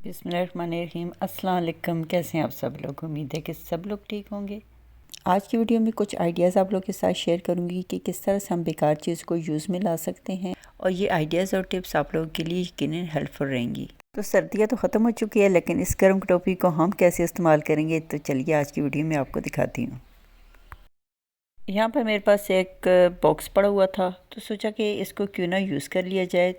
बिस्मिल्लाहिर्रहमानिर्रहीम। अस्सलाम वालेकुम। कैसे हैं आप सब लोग? उम्मीद है कि सब लोग ठीक होंगे। आज की वीडियो में कुछ आइडियाज़ आप लोग के साथ शेयर करूंगी कि किस तरह से हम बेकार चीज़ को यूज़ में ला सकते हैं, और ये आइडियाज़ और टिप्स आप लोगों के लिए यकीनन हेल्पफुल रहेंगी। तो सर्दियाँ तो ख़त्म हो चुकी है, लेकिन इस गर्म टॉपिक को हम कैसे इस्तेमाल करेंगे, तो चलिए आज की वीडियो में आपको दिखाती हूँ। यहाँ पर मेरे पास एक बॉक्स पड़ा हुआ था, तो सोचा कि इसको क्यों ना यूज़ कर लिया जाए।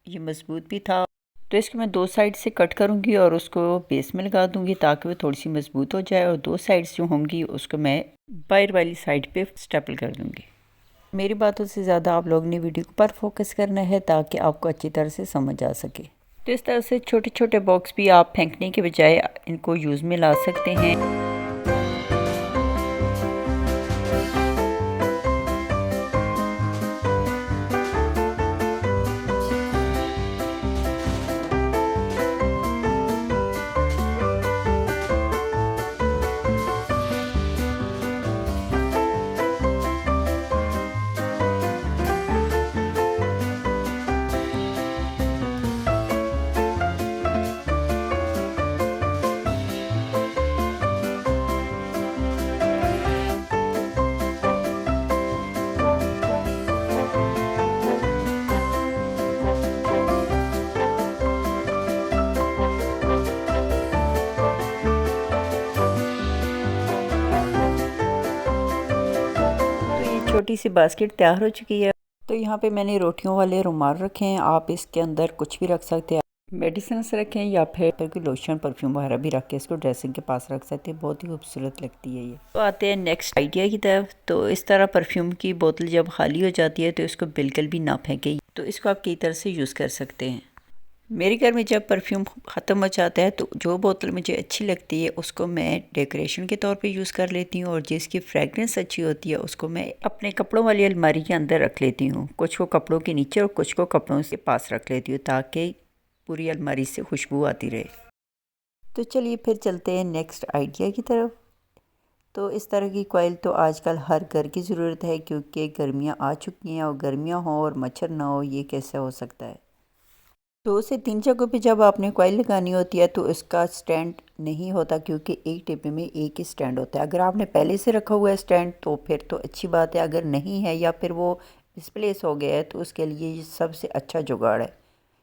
ये मज़बूत भी था, तो इसको मैं दो साइड से कट करूँगी और उसको बेस में लगा दूँगी ताकि वो थोड़ी सी मज़बूत हो जाए, और दो साइड्स जो होंगी उसको मैं बाहर वाली साइड पे स्टेपल कर दूँगी। मेरी बातों से ज़्यादा आप लोग ने वीडियो पर फोकस करना है ताकि आपको अच्छी तरह से समझ आ सके। तो इस तरह से छोटे छोटे बॉक्स भी आप फेंकने के बजाय इनको यूज़ में ला सकते हैं। छोटी सी बास्केट तैयार हो चुकी है। तो यहाँ पे मैंने रोटियों वाले रुमाल रखे हैं, आप इसके अंदर कुछ भी रख सकते हैं, मेडिसिन रखें या फिर कोई लोशन परफ्यूम वगैरह भी रख के इसको ड्रेसिंग के पास रख सकते हैं। बहुत ही खूबसूरत लगती है ये। तो आते हैं नेक्स्ट आइडिया की तरफ। तो इस तरह परफ्यूम की बोतल जब खाली हो जाती है तो इसको बिल्कुल भी ना फेंकें, तो इसको आप कई तरह से यूज़ कर सकते हैं। मेरे घर में जब परफ्यूम ख़त्म हो जाता है तो जो बोतल मुझे अच्छी लगती है उसको मैं डेकोरेशन के तौर पे यूज़ कर लेती हूँ, और जिसकी फ्रेगरेंस अच्छी होती है उसको मैं अपने कपड़ों वाली अलमारी के अंदर रख लेती हूँ। कुछ को कपड़ों के नीचे और कुछ को कपड़ों के पास रख लेती हूँ ताकि पूरी अलमारी से खुशबू आती रहे। तो चलिए फिर चलते हैं नेक्स्ट आइडिया की तरफ। तो इस तरह की कॉइल तो आजकल हर घर की ज़रूरत है, क्योंकि गर्मियाँ आ चुकी हैं, और गर्मियाँ हों और मच्छर ना हो ये कैसे हो सकता है। 2 से 3 जगहों पे जब आपने कॉइल लगानी होती है तो इसका स्टैंड नहीं होता, क्योंकि एक डिब्बे में एक ही स्टैंड होता है। अगर आपने पहले से रखा हुआ है स्टैंड तो फिर तो अच्छी बात है, अगर नहीं है या फिर वो मिसप्लेस हो गया है तो उसके लिए ये सबसे अच्छा जुगाड़ है।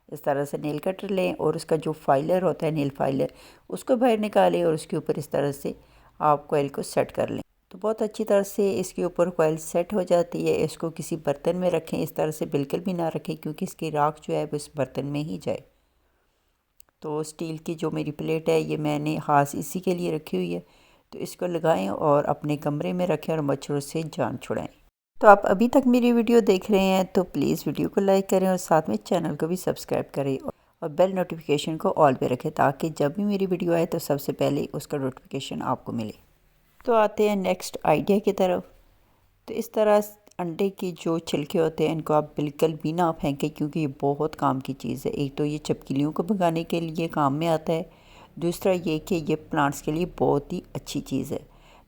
इस तरह से नेल कटर लें और उसका जो फाइलर होता है, नेल फाइलर, उसको बाहर निकालें और उसके ऊपर इस तरह से आप कॉइल को सेट कर लें। तो बहुत अच्छी तरह से इसके ऊपर कॉइल सेट हो जाती है। इसको किसी बर्तन में रखें, इस तरह से बिल्कुल भी ना रखें क्योंकि इसकी राख जो है वो इस बर्तन में ही जाए। तो स्टील की जो मेरी प्लेट है ये मैंने ख़ास इसी के लिए रखी हुई है। तो इसको लगाएं और अपने कमरे में रखें और मच्छरों से जान छुड़ाएं। तो आप अभी तक मेरी वीडियो देख रहे हैं तो प्लीज़ वीडियो को लाइक करें और साथ में चैनल को भी सब्सक्राइब करें, और बेल नोटिफिकेशन को ऑल पे रखें ताकि जब भी मेरी वीडियो आए तो सबसे पहले उसका नोटिफिकेशन आपको मिले। तो आते हैं नेक्स्ट आइडिया की तरफ। तो इस तरह अंडे के जो छिलके होते हैं इनको आप बिल्कुल भी ना फेंकें, क्योंकि ये बहुत काम की चीज़ है। एक तो ये छिपकलियों को भगाने के लिए काम में आता है, दूसरा ये कि ये प्लांट्स के लिए बहुत ही अच्छी चीज़ है।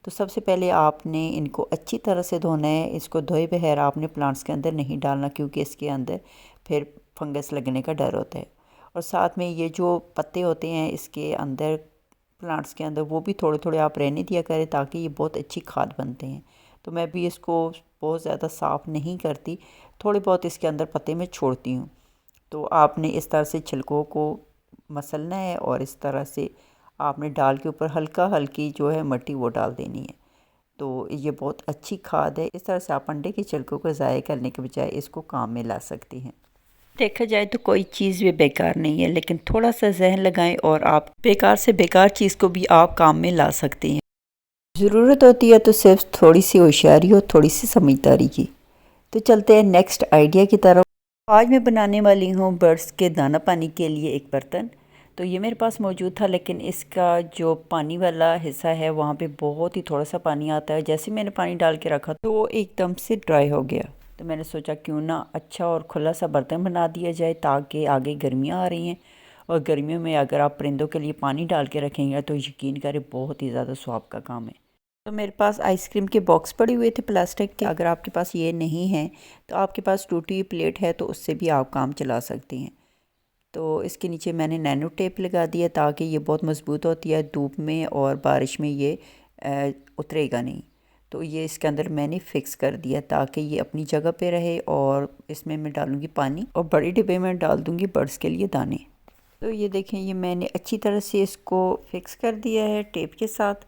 तो सबसे पहले आपने इनको अच्छी तरह से धोना है। इसको धोए बगैर आपने प्लांट्स के अंदर नहीं डालना, क्योंकि इसके अंदर फिर फंगस लगने का डर होता है। और साथ में ये जो पत्ते होते हैं इसके अंदर, प्लांट्स के अंदर, वो भी थोड़े थोड़े आप रहने दिया करें ताकि ये बहुत अच्छी खाद बनते हैं। तो मैं भी इसको बहुत ज़्यादा साफ़ नहीं करती, थोड़े बहुत इसके अंदर पत्ते में छोड़ती हूँ। तो आपने इस तरह से छिलकों को मसलना है और इस तरह से आपने डाल के ऊपर हल्का हल्की जो है मिट्टी वो डाल देनी है। तो ये बहुत अच्छी खाद है। इस तरह से आप अंडे के छिलकों को ज़ाया करने के बजाय इसको काम में ला सकती हैं। देखा जाए तो कोई चीज़ भी बेकार नहीं है, लेकिन थोड़ा सा जहन लगाएं और आप बेकार से बेकार चीज़ को भी आप काम में ला सकते हैं। ज़रूरत होती है तो सिर्फ थोड़ी सी होशियारी और थोड़ी सी समझदारी की। तो चलते हैं नेक्स्ट आइडिया की तरफ। आज मैं बनाने वाली हूँ बर्ड्स के दाना पानी के लिए एक बर्तन। तो ये मेरे पास मौजूद था, लेकिन इसका जो पानी वाला हिस्सा है वहाँ पे बहुत ही थोड़ा सा पानी आता है। जैसे मैंने पानी डाल के रखा तो वो एकदम से ड्राई हो गया। तो मैंने सोचा क्यों ना अच्छा और खुला सा बर्तन बना दिया जाए, ताकि आगे गर्मियाँ आ रही हैं और गर्मियों में अगर आप परिंदों के लिए पानी डाल के रखेंगे तो यकीन करें बहुत ही ज़्यादा स्वाब का काम है। तो मेरे पास आइसक्रीम के बॉक्स पड़े हुए थे प्लास्टिक के। अगर आपके पास ये नहीं है तो आपके पास टूटी हुई प्लेट है तो उससे भी आप काम चला सकते हैं। तो इसके नीचे मैंने नैनो टेप लगा दिया ताकि ये बहुत मज़बूत होती है, धूप में और बारिश में ये उतरेगा नहीं। तो ये इसके अंदर मैंने फ़िक्स कर दिया ताकि ये अपनी जगह पे रहे। और इसमें मैं डालूँगी पानी और बड़ी डिब्बे में डाल दूँगी बर्ड्स के लिए दाने। तो ये देखें, ये मैंने अच्छी तरह से इसको फ़िक्स कर दिया है टेप के साथ।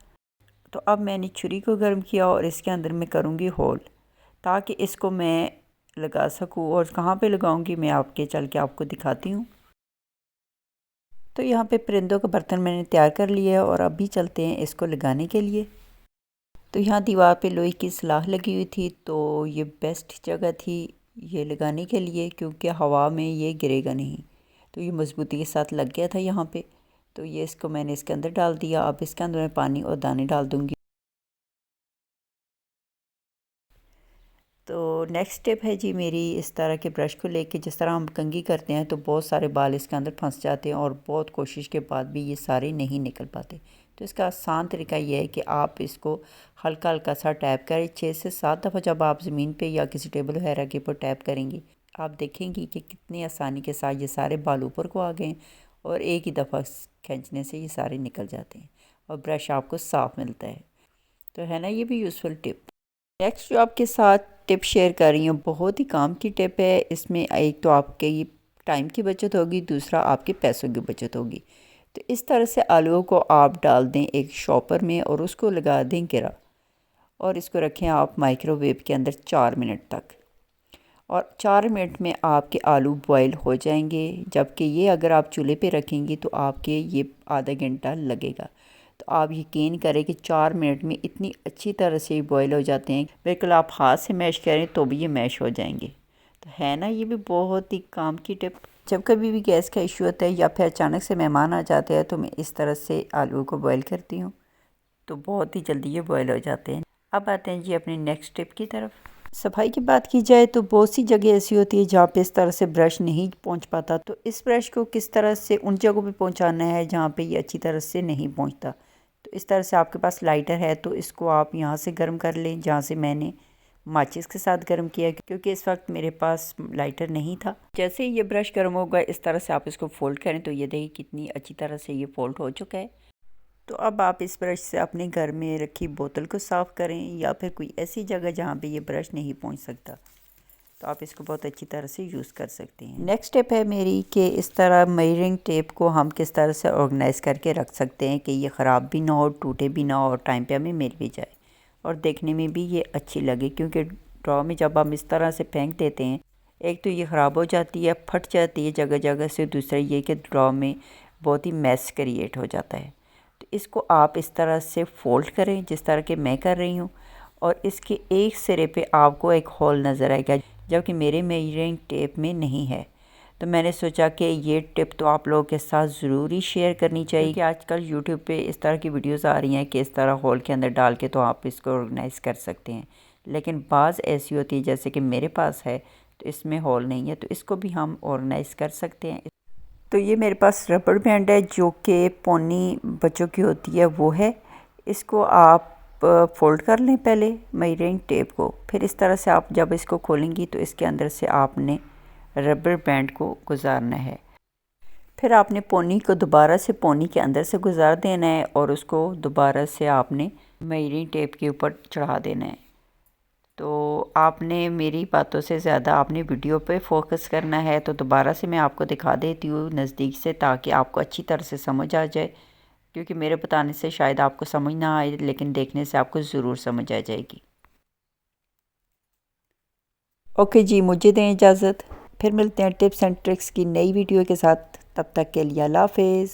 तो अब मैंने छुरी को गर्म किया और इसके अंदर मैं करूँगी होल ताकि इसको मैं लगा सकूँ। और कहाँ पे लगाऊँगी मैं आपके चल के आपको दिखाती हूँ। तो यहाँ पे परिंदों का बर्तन मैंने तैयार कर लिया है और अभी चलते हैं इसको लगाने के लिए। तो यहाँ दीवार पे लोहे की सलाख लगी हुई थी, तो ये बेस्ट जगह थी ये लगाने के लिए क्योंकि हवा में ये गिरेगा नहीं। तो ये मज़बूती के साथ लग गया था यहाँ पे। तो ये इसको मैंने इसके अंदर डाल दिया। अब इसके अंदर मैं पानी और दाने डाल दूँगी। तो नेक्स्ट स्टेप है जी मेरी, इस तरह के ब्रश को लेके जिस तरह हम कंघी करते हैं तो बहुत सारे बाल इसके अंदर फंस जाते हैं और बहुत कोशिश के बाद भी ये सारे नहीं निकल पाते। तो इसका आसान तरीका ये है कि आप इसको हल्का हल्का सा टैप करें 6 से 7 दफ़ा। जब आप ज़मीन पे या किसी टेबल वगैरह के ऊपर टैप करेंगी आप देखेंगी कि कितनी आसानी के साथ ये सारे बाल ऊपर को आ गए और एक ही दफ़ा खींचने से ये सारे निकल जाते हैं और ब्रश आपको साफ़ मिलता है। तो है ना ये भी यूज़फुल टिप। नेक्स्ट जो आपके साथ टिप शेयर कर रही हूँ बहुत ही काम की टिप है। इसमें एक तो आपके टाइम की बचत होगी, दूसरा आपके पैसों की बचत होगी। तो इस तरह से आलूओं को आप डाल दें एक शॉपर में और उसको लगा दें गिरा और इसको रखें आप माइक्रोवेव के अंदर 4 मिनट तक। और 4 मिनट में आपके आलू बॉयल हो जाएंगे। जबकि ये अगर आप चूल्हे पे रखेंगी तो आपके ये आधा घंटा लगेगा। तो आप यकीन करें कि 4 मिनट में इतनी अच्छी तरह से बॉयल हो जाते हैं, बिल्कुल आप हाथ से मैश करें तो भी ये मैश हो जाएंगे। तो है ना ये भी बहुत ही काम की टिप। जब कभी भी गैस का इशू होता है या फिर अचानक से मेहमान आ जाते हैं तो मैं इस तरह से आलू को बॉयल करती हूँ, तो बहुत ही जल्दी ये बॉयल हो जाते हैं। अब आते हैं जी अपनी नेक्स्ट टिप की तरफ। सफाई की बात की जाए तो बहुत सी जगह ऐसी होती है जहाँ पे इस तरह से ब्रश नहीं पहुँच पाता। तो इस ब्रश को किस तरह से उन जगहों पे पहुँचाना है जहाँ पे ये अच्छी तरह से नहीं पहुँचता। तो इस तरह से आपके पास लाइटर है तो इसको आप यहाँ से गर्म कर लें जहाँ से मैंने माचिस के साथ गर्म किया, क्योंकि इस वक्त मेरे पास लाइटर नहीं था। जैसे ही ये ब्रश गर्म होगा इस तरह से आप इसको फोल्ड करें तो ये देखिए कितनी अच्छी तरह से ये फोल्ड हो चुका है। तो अब आप इस ब्रश से अपने घर में रखी बोतल को साफ़ करें या फिर कोई ऐसी जगह जहाँ पे ये ब्रश नहीं पहुँच सकता, तो आप इसको बहुत अच्छी तरह से यूज़ कर सकते हैं। नेक्स्ट स्टेप है मेरी कि इस तरह मेजरिंग टेप को हम किस तरह से ऑर्गेनाइज़ करके रख सकते हैं कि ये ख़राब भी ना हो, टूटे भी ना हो और टाइम पे हमें मिल भी जाए और देखने में भी ये अच्छी लगे। क्योंकि ड्रॉ में जब हम इस तरह से फेंक देते हैं, एक तो ये ख़राब हो जाती है, फट जाती है जगह जगह से, दूसरा ये कि ड्रॉ में बहुत ही मैस क्रिएट हो जाता है। तो इसको आप इस तरह से फ़ोल्ड करें जिस तरह के मैं कर रही हूँ और इसके एक सिरे पे आपको एक होल नज़र आएगा, जबकि मेरे मेजरिंग टेप में नहीं है। तो मैंने सोचा कि ये टिप तो आप लोगों के साथ ज़रूरी शेयर करनी चाहिए कि आजकल यूट्यूब पे इस तरह की वीडियोस आ रही हैं कि इस तरह होल के अंदर डाल के तो आप इसको ऑर्गेनाइज़ कर सकते हैं। लेकिन बाज़ ऐसी होती है जैसे कि मेरे पास है तो इसमें होल नहीं है, तो इसको भी हम ऑर्गेनाइज़ कर सकते हैं। तो ये मेरे पास रबड़ बैंड है जो कि पोनी बच्चों की होती है वो है। इसको आप फोल्ड कर लें पहले मेजरिंग टेप को, फिर इस तरह से आप जब इसको खोलेंगी तो इसके अंदर से आपने रबर बैंड को गुजारना है। फिर आपने पोनी को दोबारा से पोनी के अंदर से गुजार देना है और उसको दोबारा से आपने मेजरिंग टेप के ऊपर चढ़ा देना है। तो आपने मेरी बातों से ज़्यादा आपने वीडियो पे फोकस करना है। तो दोबारा से मैं आपको दिखा देती हूँ नज़दीक से ताकि आपको अच्छी तरह से समझ आ जाए, क्योंकि मेरे बताने से शायद आपको समझ ना आए लेकिन देखने से आपको ज़रूर समझ आ जाएगी। ओके जी, मुझे दें इजाज़त। फिर मिलते हैं टिप्स एंड ट्रिक्स की नई वीडियो के साथ। तब तक के लिए अल्लाह हाफ़िज़।